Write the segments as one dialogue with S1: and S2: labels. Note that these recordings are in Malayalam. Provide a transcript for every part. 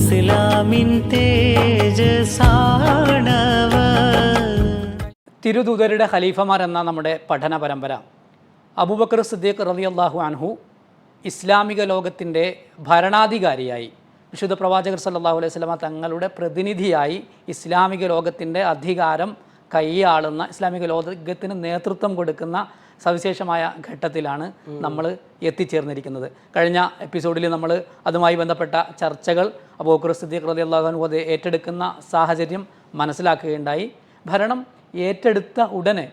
S1: ഇസ്ലാമിൻ തേജസാണവർ.
S2: തിരുദൂതരുടെ ഖലീഫമാർ എന്ന നമ്മുടെ പഠന പരമ്പര അബൂബക്കർ സിദ്ദീഖ് റളിയല്ലാഹു അൻഹു ഇസ്ലാമിക ലോകത്തിൻ്റെ ഭരണാധികാരിയായി വിശുദ്ധ പ്രവാചകർ സല്ലല്ലാഹു അലൈഹി വസല്ലമ തങ്ങളുടെ പ്രതിനിധിയായി ഇസ്ലാമിക ലോകത്തിൻ്റെ അധികാരം കൈയാളുന്ന ഇസ്ലാമിക ലോകത്തിന് നേതൃത്വം കൊടുക്കുന്ന സവിശേഷമായ ഘട്ടത്തിലാണ് നമ്മൾ എത്തിച്ചേർന്നിരിക്കുന്നത്. കഴിഞ്ഞ എപ്പിസോഡിൽ നമ്മൾ അതുമായി ബന്ധപ്പെട്ട ചർച്ചകൾ അബൂബക്കർ സിദ്ദീഖ് റളിയല്ലാഹു അൻഹു അത് ഏറ്റെടുക്കുന്ന സാഹചര്യം മനസ്സിലാക്കുകയുണ്ടായി. ഭരണം ഏറ്റെടുത്ത ഉടനെ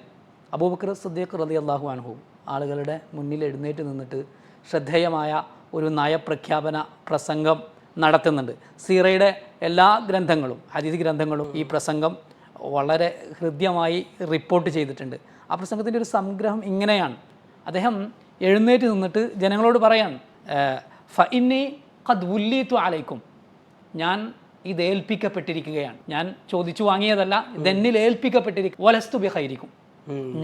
S2: അബൂബക്കർ സിദ്ദീഖ് റളിയല്ലാഹു അൻഹു ആളുകളുടെ മുന്നിൽ എഴുന്നേറ്റ് നിന്നിട്ട് ശ്രദ്ധേയമായ ഒരു നയപ്രഖ്യാപന പ്രസംഗം നടത്തുന്നുണ്ട്. സീറയുടെ എല്ലാ ഗ്രന്ഥങ്ങളും ഹദീസ് ഗ്രന്ഥങ്ങളും ഈ പ്രസംഗം വളരെ ഹൃദ്യമായി റിപ്പോർട്ട് ചെയ്തിട്ടുണ്ട്. ആ പ്രസംഗത്തിൻ്റെ ഒരു സംഗ്രഹം ഇങ്ങനെയാണ്. അദ്ദേഹം എഴുന്നേറ്റ് നിന്നിട്ട് ജനങ്ങളോട് പറയാണ്, ഫഇന്നി ഖദ് വുല്ലീതു അലൈക്കും, ഞാൻ ഇത് ഏൽപ്പിക്കപ്പെട്ടിരിക്കുകയാണ്, ഞാൻ ചോദിച്ചു വാങ്ങിയതല്ല, ഇതെന്നിൽ ഏൽപ്പിക്കപ്പെട്ടിരിക്കും. വലസ്തു ബിഖൈരിക്കും,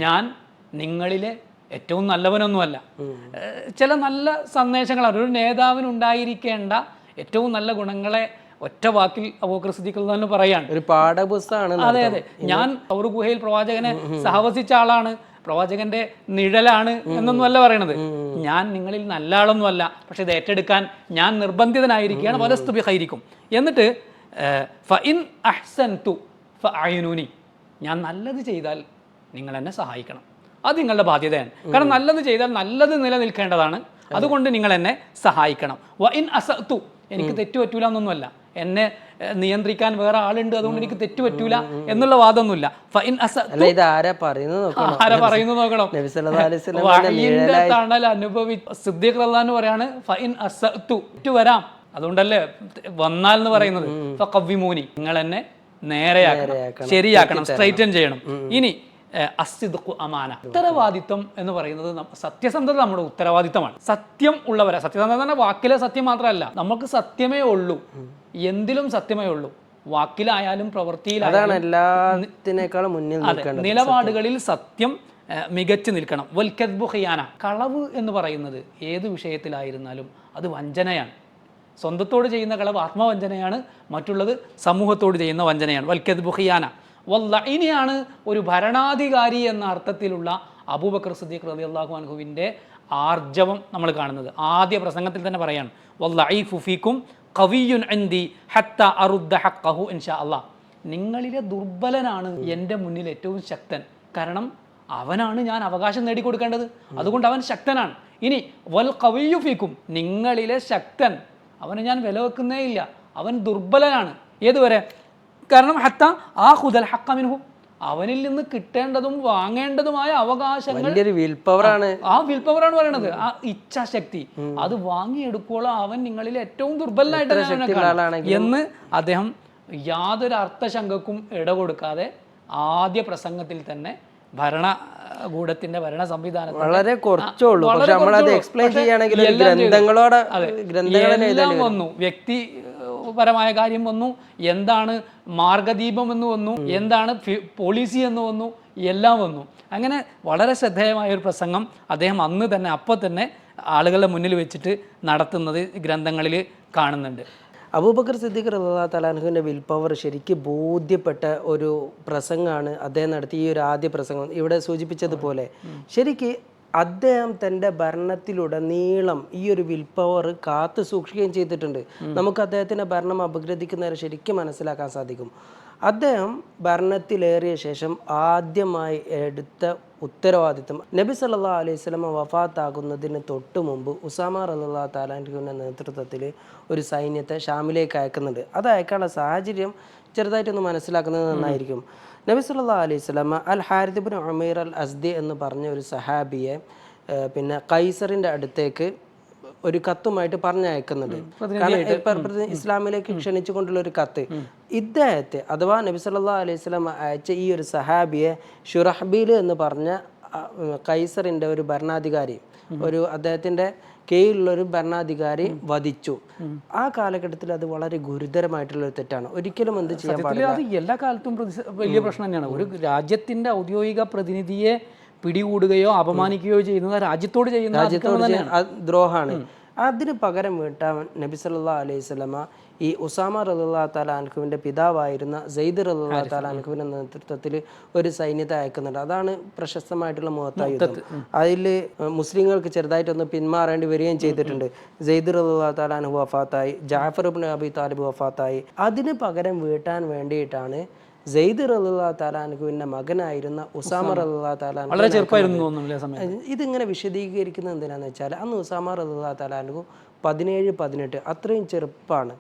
S2: ഞാൻ നിങ്ങളിലെ ഏറ്റവും നല്ലവനൊന്നുമല്ല. ചില നല്ല സന്ദേശങ്ങളാണ്. ഒരു നേതാവിനുണ്ടായിരിക്കേണ്ട ഏറ്റവും നല്ല ഗുണങ്ങളെ ഒറ്റ വാക്കിൽ അബൂബക്കർ സിദ്ദീഖ് തന്നെ പറയാണ്.
S3: ഒരു പാഠപുസ്തകമാണ്.
S2: അതെ അതെ, ഞാൻ ഒരു ഗുഹയിൽ പ്രവാചകനെ സഹവസിച്ച ആളാണ്, പ്രവാചകന്റെ നിഴലാണ് എന്നൊന്നുമല്ല പറയണത്. ഞാൻ നിങ്ങളിൽ നല്ല ആളൊന്നുമല്ല, പക്ഷെ ഇത് ഏറ്റെടുക്കാൻ ഞാൻ നിർബന്ധിതനായിരിക്കുകയാണ്. വലസ്തു ബിഖൈരിക്കും. എന്നിട്ട് ഫഇൻ അഹ്സൻതു ഫഅയ്നുനി, ഞാൻ നല്ലത് ചെയ്താൽ നിങ്ങൾ എന്നെ സഹായിക്കണം, അത് നിങ്ങളുടെ ബാധ്യതയാണ്. കാരണം നല്ലത് ചെയ്താൽ നല്ലത് നിലനിൽക്കേണ്ടതാണ്, അതുകൊണ്ട് നിങ്ങൾ എന്നെ സഹായിക്കണം. വഇൻ അസഅതു, എനിക്ക് തെറ്റുപറ്റൂല എന്നൊന്നുമല്ല, എന്നെ നിയന്ത്രിക്കാൻ വേറെ ആളുണ്ട്, അതുകൊണ്ട് എനിക്ക് തെറ്റുപറ്റൂല എന്നുള്ള വാദമൊന്നുമില്ല. ഫഇൻ അസഅതു,
S3: ആരാ പറയുന്നത്
S2: നോക്കണം. വഹയിന്റെ തണൽ അനുഭവിച്ച സിദ്ദീഖ് റളിയല്ലാഹു അൻഹു പറയാണ്, ഫഇൻ അസഅതു, തെറ്റു വരാം, അതുകൊണ്ടല്ലേ വന്നാൽ എന്ന് പറയുന്നത്. ഫഖവ്വിമൂനി, നിങ്ങൾ എന്നെ നേരെയാക്കണം, ശരിയാക്കണം, സ്ട്രൈറ്റൻ ചെയ്യണം. ഇനി അസ്സിദ്ഖു അമാന, ഉത്തരവാദിത്വം എന്ന് പറയുന്നത് സത്യസന്ധത നമ്മുടെ ഉത്തരവാദിത്തമാണ്. സത്യം ഉള്ളവരെ, സത്യസന്ധത തന്നെ വാക്കിലെ സത്യം മാത്രമല്ല, നമുക്ക് സത്യമേ ഉള്ളൂ, എന്തിലും സത്യമേ ഉള്ളൂ, വാക്കിലായാലും പ്രവൃത്തിയിലായാലും
S3: എല്ലാത്തിനേക്കാളും മുന്നിൽ നിൽക്കണം.
S2: നിലപാടുകളിൽ സത്യം മികച്ചു നിൽക്കണം. വൽ കദ്ബു ഖിയാന, കളവ് എന്ന് പറയുന്നത് ഏത് വിഷയത്തിലായിരുന്നാലും അത് വഞ്ചനയാണ്. സ്വന്തത്തോട് ചെയ്യുന്ന കളവ് ആത്മവഞ്ചനയാണ്, മറ്റുള്ളത് സമൂഹത്തോട് ചെയ്യുന്ന വഞ്ചനയാണ്. വൽ കദ്ബു ഖിയാന വല്ലഈനിയാണ് ഒരു ഭരണാധികാരി എന്ന അർത്ഥത്തിലുള്ള അബൂബക്കർ സിദ്ദീഖ് റളിയല്ലാഹു അൻഹുവിൻ്റെ ആർജവം നമ്മൾ കാണുന്നത്. ആദ്യ പ്രസംഗത്തിൽ തന്നെ പറയാണ്, വല്ലഈഫു ഫീക്കും ഖവിയ്യുൻ ഇൻദി ഹത്ത അറുദ്ദ ഹഖ്ഖഹു ഇൻഷാ അല്ലാഹ്, നിങ്ങളിലെ ദുർബലനാണ് എൻ്റെ മുന്നിൽ ഏറ്റവും ശക്തൻ, കാരണം അവനാണ് ഞാൻ അവകാശം നേടിക്കൊടുക്കേണ്ടത്, അതുകൊണ്ട് അവൻ ശക്തനാണ്. ഇനി വൽ ഖവിയ്യു ഫീക്കും, നിങ്ങളിലെ ശക്തൻ, അവനെ ഞാൻ വില വെക്കുന്നേ ഇല്ല, അവൻ ദുർബലനാണ്. ഏതുവരെ? കാരണം ഹത്ത ആഖുദൽ ഹഖ്ഖ മിൻഹു, അവനിൽ നിന്ന് കിട്ടേണ്ടതും വാങ്ങേണ്ടതുമായ അവകാശങ്ങൾ,
S3: വിൽ പവറാണ്.
S2: ആ വിൽ പവറാണ് പറയണത്, ആ ഇച്ഛാശക്തി, അത് വാങ്ങിയെടുക്കുമ്പോൾ അവൻ നിങ്ങളിൽ ഏറ്റവും ദുർബലനായിട്ട് എന്ന് അദ്ദേഹം യാതൊരു അർത്ഥശങ്കക്കും ഇടകൊടുക്കാതെ ആദ്യ പ്രസംഗത്തിൽ തന്നെ ഭരണകൂടത്തിന്റെ ഭരണ സംവിധാനത്തിൽ
S3: വളരെ കുറച്ചുള്ളൂ, പക്ഷെ നമ്മളത് എക്സ്പ്ലെയിൻ ചെയ്യുകയാണെങ്കിൽ
S2: എല്ലാം വന്നു. വ്യക്തിപരമായ കാര്യം വന്നു, എന്താണ് മാർഗദീപം എന്ന് വന്നു, എന്താണ് പോളിസി എന്ന് വന്നു, എല്ലാം വന്നു. അങ്ങനെ വളരെ ശ്രദ്ധേയമായ ഒരു പ്രസംഗം അദ്ദേഹം അന്ന് തന്നെ അപ്പോൾ തന്നെ ആളുകളുടെ മുന്നിൽ വെച്ചിട്ട് നടത്തുന്നത് ഗ്രന്ഥങ്ങളിൽ കാണുന്നുണ്ട്.
S3: അബൂബക്കർ സിദ്ദീഖ് റളിയല്ലാഹു തആല അൻഹുവിൻ്റെ വിൽ പവർ ശരിക്കും ബോധ്യപ്പെട്ട ഒരു പ്രസംഗമാണ് അദ്ദേഹം നടത്തിയ ഈ ഒരു ആദ്യ പ്രസംഗം. ഇവിടെ സൂചിപ്പിച്ചതുപോലെ ശരിക്ക് അദ്ദേഹം തൻ്റെ ഭരണത്തിലുടനീളം ഈ ഒരു വിൽ പവർ കാത്തു സൂക്ഷിക്കുകയും ചെയ്തിട്ടുണ്ട്. നമുക്ക് അദ്ദേഹത്തിൻ്റെ ഭരണം അപഗ്രഥിക്കുന്നവരെ ശരിക്കും മനസ്സിലാക്കാൻ സാധിക്കും. അദ്ദേഹം ഭരണത്തിലേറിയ ശേഷം ആദ്യമായി എടുത്ത ഉത്തരവാദിത്തം, നബി സല്ലല്ലാഹു അലൈഹി വസല്ലം വഫാത്താകുന്നതിന് തൊട്ട് മുമ്പ് ഉസാമ റളിയല്ലാഹു തആല അൻഹുവിൻ്റെ നേതൃത്വത്തിൽ ഒരു സൈന്യത്തെ ഷാമിലേക്ക് അയക്കുന്നുണ്ട്. അത് അയക്കാനുള്ള സാഹചര്യം ചെറുതായിട്ടൊന്ന് മനസ്സിലാക്കുന്നത് നന്നായിരിക്കും. നബി സല്ലല്ലാഹു അലൈഹി വസല്ലം അൽ ഹാരിത്ത് ഇബ്നു ഉമൈർ അൽ അസ്ദി എന്ന് പറഞ്ഞ ഒരു സഹാബിയെ പിന്നെ കൈസറിൻ്റെ അടുത്തേക്ക് ഒരു കത്തുമായിട്ട് പറഞ്ഞയക്കുന്നുണ്ട്. കാരണം ഇസ്ലാമിലേക്ക് ക്ഷണിച്ചു കൊണ്ടുള്ള ഒരു കത്ത്. ഇദ്ദേഹത്തെ അഥവാ നബി സല്ലല്ലാഹു അലൈഹി വസല്ലം അയച്ച ഈ ഒരു സഹാബിയെ ശുറഹ്ബീൽ എന്ന് പറഞ്ഞ കൈസറിൻ്റെ ഒരു ഭരണാധികാരി, ഒരു അദ്ദേഹത്തിൻ്റെ കീഴിലുള്ളൊരു ഭരണാധികാരി വധിച്ചു. ആ കാലഘട്ടത്തിൽ അത് വളരെ ഗുരുതരമായിട്ടുള്ള ഒരു തെറ്റാണ്. ഒരിക്കലും എന്ത് ചെയ്യാൻ പാടില്ല.
S2: അത് എല്ലാ കാലത്തും വലിയ പ്രശ്നം തന്നെയാണ്. ഒരു രാജ്യത്തിൻ്റെ ഔദ്യോഗിക പ്രതിനിധിയെ പിടികൂടുകയോ അപമാനിക്കുകയോ ചെയ്യുന്നത് രാജ്യത്തോട് ചെയ്യുന്ന
S3: ദ്രോഹമാണ്. അതിന് പകരം വീട്ടാൻ നബി സല്ലല്ലാഹു അലൈഹി വസല്ലമ ഈ ഉസാമ റളിയല്ലാഹു തആല അൻഹുവിൻ്റെ പിതാവായിരുന്ന സെയ്ദ് റളിയല്ലാഹു തആല അൻഹുവിൻ്റെ നേതൃത്വത്തിൽ ഒരു സൈന്യത്തെ അയക്കുന്നുണ്ട്. അതാണ് പ്രശസ്തമായിട്ടുള്ള മുഅത്ത യുദ്ധം. അതിൽ മുസ്ലിങ്ങൾക്ക് ചെറുതായിട്ടൊന്ന് പിന്മാറേണ്ടി വരികയും ചെയ്തിട്ടുണ്ട്. സെയ്ദ് റളിയല്ലാഹു തആല അൻഹു വഫാത്തായി, ജാഫർ ഇബ്നു അബി താലിബ് വഫാത്തായി. അതിന് പകരം വീട്ടാൻ വേണ്ടിയിട്ടാണ് സെയ്ദ് റളിയല്ലാഹു തആല അൻഹുവിൻ്റെ മകനായിരുന്ന ഉസാമ റളിയല്ലാഹു തആല അൻഹു. ഇതിങ്ങനെ വിശദീകരിക്കുന്നത് എന്തിനാന്ന് വെച്ചാൽ അന്ന് ഉസാമ റളിയല്ലാഹു തആല അൻഹു 17-18 അത്രയും ചെറുപ്പമാണ്.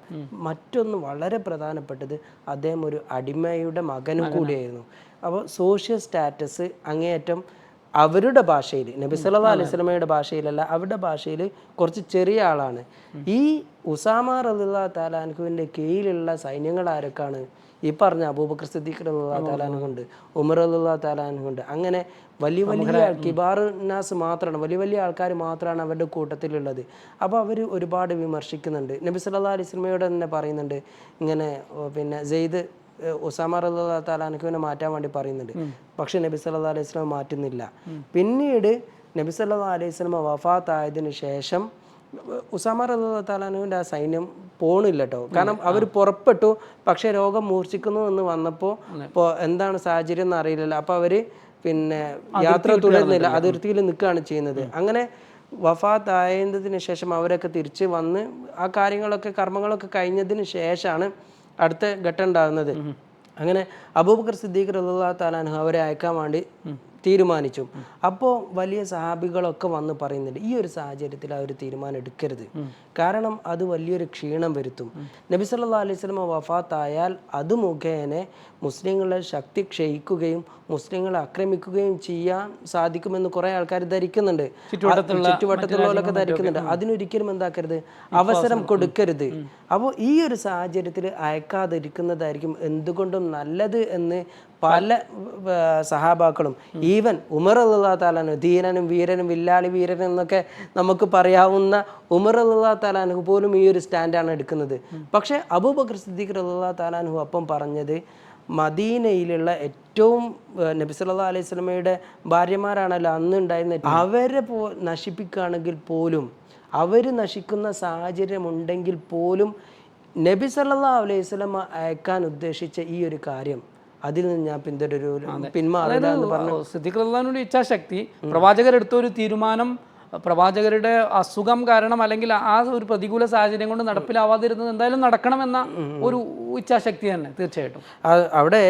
S3: മറ്റൊന്ന് വളരെ പ്രധാനപ്പെട്ടത് അദ്ദേഹം ഒരു അടിമയുടെ മകനും കൂടിയായിരുന്നു. അപ്പോൾ സോഷ്യൽ സ്റ്റാറ്റസ് അങ്ങേയറ്റം അവരുടെ ഭാഷയിൽ, നബി സല്ലല്ലാഹു അലൈഹി വസല്ലമയുടെ ഭാഷയിലല്ല, അവരുടെ ഭാഷയിൽ കുറച്ച് ചെറിയ ആളാണ്. ഈ ഉസാമ റളിയല്ലാഹു തആല അൻഹുവിൻ്റെ കീഴിലുള്ള സൈന്യങ്ങൾ ആരൊക്കെയാണ്? ഈ പറഞ്ഞ അബൂബക്കർ സിദ്ദീഖ് റളിയല്ലാഹു തആല അൻഹുണ്ട്, ഉമർ റളിയല്ലാഹു തആല അൻഹുണ്ട്. അങ്ങനെ വലിയ വലിയ കിബാർ നാസ് മാത്രമാണ്, വലിയ വലിയ ആൾക്കാർ മാത്രമാണ് അവരുടെ കൂട്ടത്തിലുള്ളത്. അപ്പോൾ അവർ ഒരുപാട് വിമർശിക്കുന്നുണ്ട്. നബി സല്ലല്ലാഹു അലൈഹി വസല്ലമയോട് തന്നെ പറയുന്നുണ്ട്, ഇങ്ങനെ പിന്നെ സെയ്ദ് ഉസാമ റളിയല്ലാഹു തആല അൻഹുവിനെ മാറ്റാൻ വേണ്ടി പറയുന്നുണ്ട്. പക്ഷെ നബി സല്ലല്ലാഹു അലൈഹി വസല്ലം മാറ്റുന്നില്ല. പിന്നീട് നബി സല്ലല്ലാഹു അലൈഹി വസല്ലം വഫാത്തായതിനു ശേഷം ഉസാമ റളിയല്ലാഹു തആല അൻഹുവിൻ്റെ ആ സൈന്യം പോണില്ല കേട്ടോ. കാരണം അവർ പുറപ്പെട്ടു, പക്ഷേ രോഗം മൂർച്ഛിക്കുന്നു എന്ന് വന്നപ്പോൾ ഇപ്പോൾ എന്താണ് സാഹചര്യം എന്ന് അറിയില്ലല്ലോ. അപ്പോൾ അവർ പിന്നെ യാത്ര തുടരുന്നില്ല, അതിർത്തിയിൽ നിൽക്കുകയാണ് ചെയ്യുന്നത്. അങ്ങനെ വഫാത്ത് ആയതിന് ശേഷം അവരൊക്കെ തിരിച്ച് വന്ന് ആ കാര്യങ്ങളൊക്കെ കർമ്മങ്ങളൊക്കെ കഴിഞ്ഞതിന് ശേഷമാണ് അടുത്ത ഘട്ടം ഉണ്ടാകുന്നത്. അങ്ങനെ അബൂബക്കർ സിദ്ദീഖ് റളിയല്ലാഹു തആല അൻഹു അവരെ അയക്കാൻ വേണ്ടി തീരുമാനിച്ചു. അപ്പോൾ വലിയ സഹാബികളൊക്കെ വന്ന് പറയുന്നുണ്ട്, ഈ ഒരു സാഹചര്യത്തിൽ ആ ഒരു തീരുമാനം എടുക്കരുത്, കാരണം അത് വലിയൊരു ക്ഷീണം വരുത്തും. നബി സല്ലല്ലാഹു അലൈഹി വസല്ലം വഫാത്തായാൽ അത് മുഖേന മുസ്ലിങ്ങളെ ശക്തി ക്ഷയിക്കുകയും മുസ്ലിങ്ങളെ ആക്രമിക്കുകയും ചെയ്യാൻ സാധിക്കുമെന്ന് കുറേ ആൾക്കാർ ധരിക്കുന്നുണ്ട്, ചുറ്റുവട്ടത്തുള്ളവരൊക്കെ ധരിക്കുന്നുണ്ട്. അതിനൊരിക്കലും എന്താക്കരുത്, അവസരം കൊടുക്കരുത്. അപ്പോൾ ഈ ഒരു സാഹചര്യത്തിൽ അയക്കാതിരിക്കുന്നതായിരിക്കും എന്തുകൊണ്ടും നല്ലത് എന്ന് പല സഹാബാക്കളും, ഈവൻ ഉമർ റളിയല്ലാഹു തആല അൻഹു, ധീരനും വീരനും വില്ലാളി വീരനും എന്നൊക്കെ നമുക്ക് പറയാവുന്ന ഉമർ റളിയല്ലാഹു തആല അൻഹു പോലും ഈ ഒരു സ്റ്റാൻഡാണ് എടുക്കുന്നത്. പക്ഷേ അബൂബക്കർ സിദ്ദീഖ് റളിയല്ലാഹു തആല അൻഹു അപ്പം പറഞ്ഞത്, മദീനയിലുള്ള ഏറ്റവും നബി സല്ലല്ലാഹു അലൈഹി വസല്ലമയുടെ ഭാര്യമാരാണല്ലോ അന്ന് ഉണ്ടായിരുന്നത്, അവരെ നശിപ്പിക്കുകയാണെങ്കിൽ പോലും, അവർ നശിക്കുന്ന സാഹചര്യം ഉണ്ടെങ്കിൽ പോലും നബി സല്ലല്ലാഹു അലൈഹി വസല്ലമ അയക്കാൻ ഉദ്ദേശിച്ച ഈ ഒരു കാര്യം അതിൽ നിന്ന് ഞാൻ പിന്മാറില്ല എന്ന് പറഞ്ഞു.
S2: സിദ്ദീഖ് റളിയല്ലാഹുവിന്റെ ഇച്ഛാശക്തി, പ്രവാചകരെടുത്ത ഒരു തീരുമാനം പ്രവാചകരുടെ അസുഖം കാരണം അല്ലെങ്കിൽ ആ ഒരു പ്രതികൂല സാഹചര്യം കൊണ്ട് നടപ്പിലാവാതിരുന്നത് എന്തായാലും നടക്കണമെന്ന ഒരു ഇച്ഛാശക്തി തന്നെ തീർച്ചയായിട്ടും.
S3: അവിടെ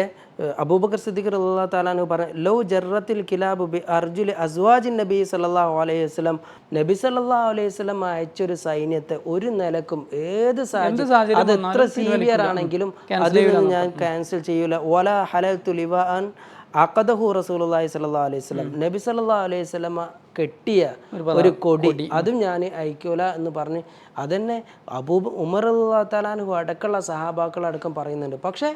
S3: അബൂബക്കർ സിദ്ദീഖ് റളിയല്ലാഹു തആല അൻഹു പറഞ്ഞു, ലൗ ജറത്തിൽ കിലാബു ബി അർജുലി അസ്വാജിൻ നബി സല്ലല്ലാഹു അലൈഹി വസല്ലം, നബി സല്ലല്ലാഹു അലൈഹി വസല്ലം അയച്ചൊരു സൈന്യത്തെ ഒരു നിലക്കും ഏത് സാഹചര്യം അത് എത്ര സീവിയർ ആണെങ്കിലും അതിൽ ഞാൻ ക്യാൻസൽ ചെയ്യൂല. വലാ ഹലൽതു ലിവാഅൻ അഖദഹു റസൂലുള്ളാഹി സ്വല്ലല്ലാഹു അലൈഹി വസല്ലം, നബി സല്ലല്ലാഹു അലൈഹി വസല്ലം കെട്ടിയ ഒരു കൊടി അതും ഞാൻ അയക്കൂല എന്ന് പറഞ്ഞ് അതന്നെ ഉമർ റളിയല്ലാഹു തആല അൻഹു അടക്കമുള്ള സഹാബാക്കൾ അടക്കം പറയുന്നുണ്ട്. പക്ഷേ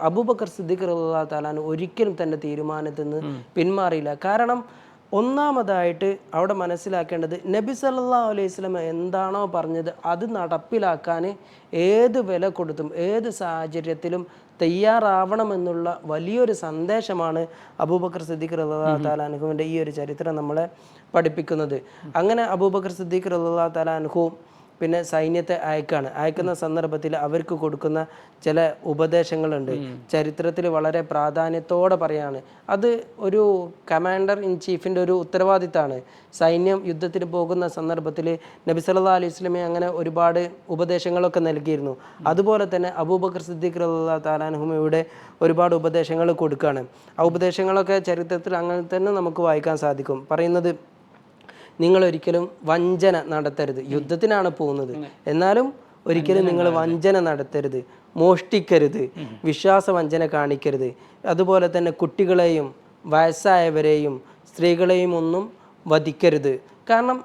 S3: അബൂബക്കർ സിദ്ദീഖ് റളിയല്ലാഹു തആല അൻഹു ഒരിക്കലും തൻ്റെ തീരുമാനത്തിൽ നിന്ന് പിന്മാറിയില്ല. കാരണം ഒന്നാമതായിട്ട് അവിടെ മനസ്സിലാക്കേണ്ടത്, നബി സല്ലല്ലാഹു അലൈഹി വസല്ലം എന്താണോ പറഞ്ഞത് അത് നടപ്പിലാക്കാൻ ഏത് വില കൊടുത്തും ഏത് സാഹചര്യത്തിലും തയ്യാറാവണമെന്നുള്ള വലിയൊരു സന്ദേശമാണ് അബൂബക്കർ സിദ്ദീഖ് റളിയല്ലാഹു തആല അൻഹുവിൻ്റെ ഈ ഒരു ചരിത്രം നമ്മളെ പഠിപ്പിക്കുന്നത്. അങ്ങനെ അബൂബക്കർ സിദ്ദീഖ് റളിയല്ലാഹു തആല അൻഹു പിന്നെ സൈന്യത്തെ അയക്കുന്ന സന്ദർഭത്തിൽ അവർക്ക് കൊടുക്കുന്ന ചില ഉപദേശങ്ങളുണ്ട്, ചരിത്രത്തിൽ വളരെ പ്രാധാന്യത്തോടെ പറയാണ്. അത് ഒരു കമാൻഡർ ഇൻ ചീഫിൻ്റെ ഒരു ഉത്തരവാദിത്തമാണ്. സൈന്യം യുദ്ധത്തിന് പോകുന്ന സന്ദർഭത്തിൽ നബി സല്ലല്ലാഹു അലൈഹി വസല്ലം അങ്ങനെ ഒരുപാട് ഉപദേശങ്ങളൊക്കെ നൽകിയിരുന്നു. അതുപോലെ തന്നെ അബൂബക്കർ സിദ്ദീഖ് റളിയല്ലാഹു തആല അൻഹുവിയുടെ ഒരുപാട് ഉപദേശങ്ങൾ കൊടുക്കുകയാണ്. ആ ഉപദേശങ്ങളൊക്കെ ചരിത്രത്തിൽ അങ്ങനെ തന്നെ നമുക്ക് വായിക്കാൻ സാധിക്കും. പറയുന്നത്, നിങ്ങളൊരിക്കലും വഞ്ചന നടത്തരുത്, യുദ്ധത്തിനാണ് പോകുന്നത്, എന്നാലും ഒരിക്കലും നിങ്ങൾ വഞ്ചന നടത്തരുത്, മോഷ്ടിക്കരുത്, വിശ്വാസവഞ്ചന കാണിക്കരുത്, അതുപോലെ തന്നെ കുട്ടികളെയും വയസ്സായവരെയും സ്ത്രീകളെയും ഒന്നും വധിക്കരുത്. കാരണം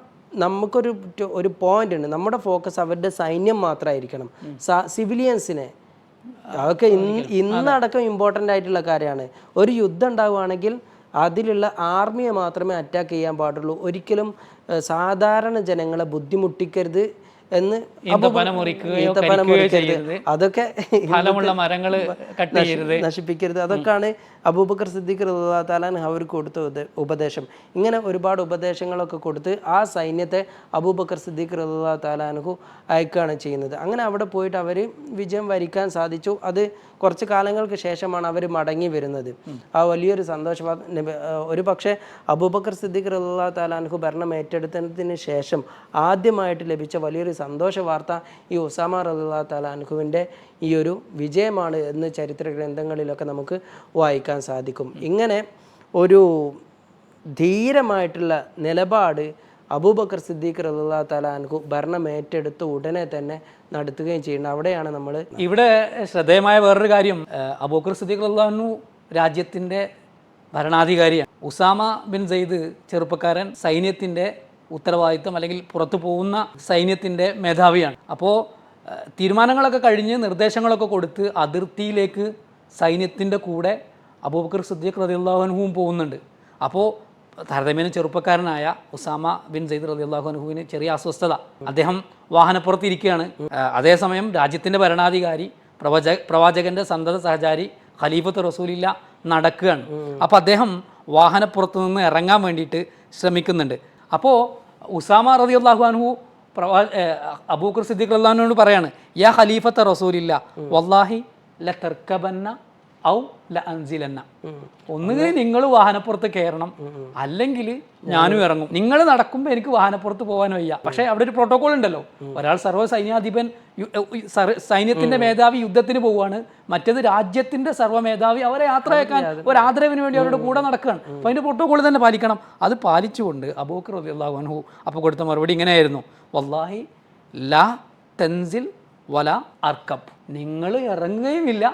S3: നമുക്കൊരു പോയിന്റ് ഉണ്ട്, നമ്മുടെ ഫോക്കസ് അവരുടെ സൈന്യം മാത്രമായിരിക്കണം, സിവിലിയൻസിനെ അതൊക്കെ ഇന്നടക്കം ഇമ്പോർട്ടൻ്റ് ആയിട്ടുള്ള കാര്യമാണ്. ഒരു യുദ്ധം ഉണ്ടാവുകയാണെങ്കിൽ അതിലുള്ള ആർമിയെ മാത്രമേ അറ്റാക്ക് ചെയ്യാൻ പാടുള്ളൂ. ഒരിക്കലും സാധാരണ ജനങ്ങളെ ബുദ്ധിമുട്ടിക്കരുത് എന്ന്
S2: ഈന്തപ്പന മുറിക്കുകയോ
S3: ഈന്തപ്പന
S2: കരിക്കുകയോ
S3: മുറിക്കരുത്,
S2: ചെയ്യരുത്,
S3: അതൊക്കെ
S2: ഫലമുള്ള മരങ്ങൾ കട്ട് ചെയ്യരുത്,
S3: നശിപ്പിക്കരുത്. അതൊക്കെയാണ് അബൂബക്കർ സിദ്ദീഖ് റളിയല്ലാഹു തആല അൻഹു അവർക്ക് കൊടുത്ത ഉപദേശം. ഇങ്ങനെ ഒരുപാട് ഉപദേശങ്ങളൊക്കെ കൊടുത്ത് ആ സൈന്യത്തെ അബൂബക്കർ സിദ്ദീഖ് റളിയല്ലാഹു തആല അൻഹു അയക്കുകയാണ് ചെയ്യുന്നത്. അങ്ങനെ അവിടെ പോയിട്ട് അവർ വിജയം വരിക്കാൻ സാധിച്ചു. അത് കുറച്ച് കാലങ്ങൾക്ക് ശേഷമാണ് അവർ മടങ്ങി വരുന്നത്. ആ വലിയൊരു സന്തോഷ ഒരു പക്ഷേ അബൂബക്കർ സിദ്ദീഖ് റളിയല്ലാഹു തആല അൻഹു ഭരണം ഏറ്റെടുത്തതിന് ശേഷം ആദ്യമായിട്ട് ലഭിച്ച വലിയൊരു സന്തോഷ വാർത്ത ഈ ഉസാമ റളിയല്ലാഹു തആല അൻഹുവിൻ്റെ ഈ ഒരു വിജയമാണ് എന്ന് ചരിത്ര ഗ്രന്ഥങ്ങളിലൊക്കെ നമുക്ക് വായിക്കാൻ സാധിക്കും. ഇങ്ങനെ ഒരു ധീരമായിട്ടുള്ള നിലപാട് അബൂബക്കർ സിദ്ദീഖ് റളിയല്ലാഹു തആല അൻഹു ഭരണം ഏറ്റെടുത്ത് ഉടനെ തന്നെ നടത്തുകയും ചെയ്യുന്നത്. അവിടെയാണ് നമ്മൾ
S2: ഇവിടെ ശ്രദ്ധേയമായ വേറൊരു കാര്യം, അബൂബക്കർ സിദ്ദീഖ് റളിയല്ലാഹു അൻഹു രാജ്യത്തിൻ്റെ ഭരണാധികാരിയാണ്. ഉസാമ ബിൻ സെയ്ദ് ചെറുപ്പക്കാരൻ സൈന്യത്തിൻ്റെ ഉത്തരവാദിത്വം അല്ലെങ്കിൽ പുറത്തു പോകുന്ന സൈന്യത്തിൻ്റെ മേധാവിയാണ്. അപ്പോൾ തീരുമാനങ്ങളൊക്കെ കഴിഞ്ഞ് നിർദ്ദേശങ്ങളൊക്കെ കൊടുത്ത് അതിർത്തിയിലേക്ക് സൈന്യത്തിൻ്റെ കൂടെ അബൂബക്കർ സിദ്ദീഖ് റളിയല്ലാഹു അൻഹുവും പോകുന്നുണ്ട്. അപ്പോൾ താരതമ്യേന ചെറുപ്പക്കാരനായ ഉസാമ ബിൻ സെയ്ദ് റളിയല്ലാഹു അൻഹുവിന് ചെറിയ അസ്വസ്ഥത. അദ്ദേഹം വാഹനപ്പുറത്തിരിക്കുകയാണ്. അതേസമയം രാജ്യത്തിൻ്റെ ഭരണാധികാരി പ്രവാചകൻ്റെ സന്തത സഹചാരി ഖലീഫത്ത് റസൂലില്ല നടക്കുകയാണ്. അപ്പോൾ അദ്ദേഹം വാഹനപ്പുറത്ത് നിന്ന് ഇറങ്ങാൻ വേണ്ടിയിട്ട് ശ്രമിക്കുന്നുണ്ട്. അപ്പോൾ ഉസാമ റളിയല്ലാഹു അൻഹു അബൂബക്കർ സിദ്ദീഖ് റളിയല്ലാഹു അൻഹുവിനോട് പറയാണ്, യാ ഖലീഫത്ത റസൂലില്ല വല്ലാഹി ല തർക്കബന്ന ഔ ല അൻസിലന്ന. ഒന്നുകിൽ നിങ്ങൾ വാഹനപ്പുറത്ത് കയറണം, അല്ലെങ്കിൽ ഞാനും ഇറങ്ങും. നിങ്ങൾ നടക്കുമ്പോൾ എനിക്ക് വാഹനപ്പുറത്ത് പോകാൻ വയ്യ. പക്ഷേ അവിടെ ഒരു പ്രോട്ടോകോൾ ഉണ്ടല്ലോ, ഒരാൾ സർവ്വ സൈന്യാധിപൻ സൈന്യത്തിന്റെ മേധാവി യുദ്ധത്തിന് പോവുകയാണ്, മറ്റേത് രാജ്യത്തിന്റെ സർവ്വ മേധാവി അവരെ യാത്രയാക്കാൻ ഒരു ആദരവിന് വേണ്ടി അവരുടെ കൂടെ നടക്കുകയാണ്. അപ്പോൾ അതിന്റെ പ്രോട്ടോകോൾ തന്നെ പാലിക്കണം. അത് പാലിച്ചുകൊണ്ട് അബൂബക്കർ റളിയല്ലാഹു അൻഹു അപ്പോൾ കൊടുത്ത മറുപടി ഇങ്ങനെയായിരുന്നു, വല്ലാഹി ലാ തൻസിൽ വല അർക്കബ്. നിങ്ങൾ ഇറങ്ങുകയുമില്ല,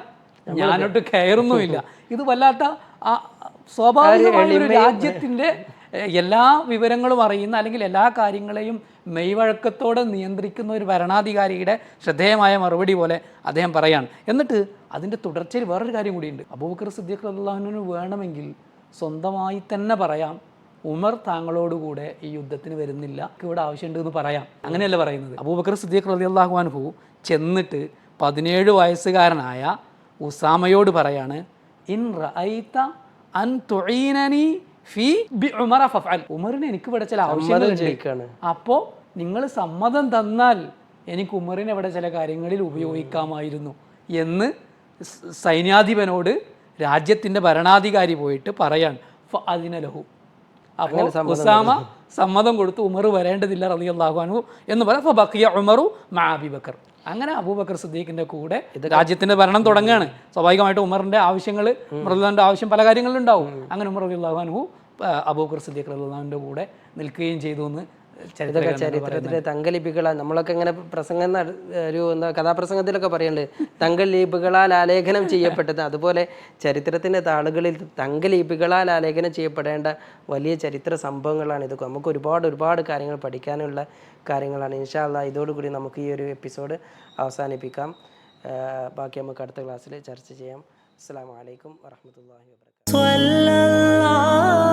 S2: ഞാനോട്ട് കയറുന്നുമില്ല. ഇത് വല്ലാത്ത സ്വാഭാവികമായ ഒരു രാജ്യത്തിൻ്റെ എല്ലാ വിവരങ്ങളും അറിയുന്ന അല്ലെങ്കിൽ എല്ലാ കാര്യങ്ങളെയും മെയ്വഴക്കത്തോടെ നിയന്ത്രിക്കുന്ന ഒരു ഭരണാധികാരിയുടെ ശ്രദ്ധേയമായ മറുപടി പോലെ അദ്ദേഹം പറയാണ്. എന്നിട്ട് അതിൻ്റെ തുടർച്ചയിൽ വേറൊരു കാര്യം കൂടിയുണ്ട്. അബൂബക്കർ സിദ്ദീഖ് റളിയല്ലാഹു അൻഹു വേണമെങ്കിൽ സ്വന്തമായി തന്നെ പറയാം, ഉമർ താങ്കളോടുകൂടെ ഈ യുദ്ധത്തിന് വരുന്നില്ല, ഇവിടെ ആവശ്യമുണ്ട് എന്ന് പറയാം. അങ്ങനെയല്ല പറയുന്നത്. അബൂബക്കർ സിദ്ദീഖ് റളിയല്ലാഹു അൻഹു ചെന്നിട്ട് 17 വയസ്സുകാരനായ ഉസാമയോട് പറയാണ്, ഇൻ റഅയ്ത അൻ തുഈനനി ഫീ ബി ഉമറ ഫഫഅൽ. ഉമറിന് എനിക്ക് ഇവിടെ ചില ആവശ്യങ്ങളുണ്ട്, അപ്പോൾ നിങ്ങൾ സമ്മതം തന്നാൽ എനിക്ക് ഉമറിനെ ഇവിടെ ചില കാര്യങ്ങളിൽ ഉപയോഗിക്കാമായിരുന്നു എന്ന് സൈന്യാധിപനോട് രാജ്യത്തിൻ്റെ ഭരണാധികാരി പോയിട്ട് പറയാൻ അതിനലഹു. അപ്പോൾ ഉസാമ സമ്മതം കൊടുത്തു, ഉമർ വരേണ്ടതില്ല റളിയല്ലാഹു അൻഹു എന്ന് പറയാം. ബഖിയ ഉമറു മഅ അബൂബക്കർ. അങ്ങനെ അബൂബക്കർ സിദ്ദീഖിൻ്റെ കൂടെ രാജ്യത്തിൻ്റെ ഭരണം തുടങ്ങുകയാണ്. സ്വാഭാവികമായിട്ട് ഉമറിൻ്റെ ആവശ്യങ്ങൾ, റളിയല്ലാഹുവിൻ്റെ ആവശ്യം പല കാര്യങ്ങളിലുണ്ടാവും. അങ്ങനെ ഉമർ റളിയല്ലാഹു അൻഹു അബൂബക്കർ സിദ്ദീഖ് റളിയല്ലാഹുവിൻ്റെ കൂടെ നിൽക്കുകയും ചെയ്തു എന്ന്
S3: ചരിത്രത്തിലെ തങ്കലിപികളാൽ നമ്മളൊക്കെ ഇങ്ങനെ പ്രസംഗം ഒരു കഥാപ്രസംഗത്തിലൊക്കെ പറയുന്നുണ്ട്, തങ്കലിപികളാൽ ആലേഖനം ചെയ്യപ്പെട്ടത്. അതുപോലെ ചരിത്രത്തിൻ്റെ താളുകളിൽ തങ്കലിപികളാൽ ആലേഖനം ചെയ്യപ്പെടേണ്ട വലിയ ചരിത്ര സംഭവങ്ങളാണ് ഇതൊക്കെ. നമുക്ക് ഒരുപാട് കാര്യങ്ങൾ പഠിക്കാനുള്ള കാര്യങ്ങളാണ്. ഇൻഷാ അല്ലാഹ് ഇതോടുകൂടി നമുക്ക് ഈ ഒരു എപ്പിസോഡ് അവസാനിപ്പിക്കാം. ബാക്കി നമുക്ക് അടുത്ത ക്ലാസ്സിൽ ചർച്ച ചെയ്യാം. അസ്സലാമു അലൈക്കും വറഹ്മത്തുള്ളാഹി വബറകാതുഹു.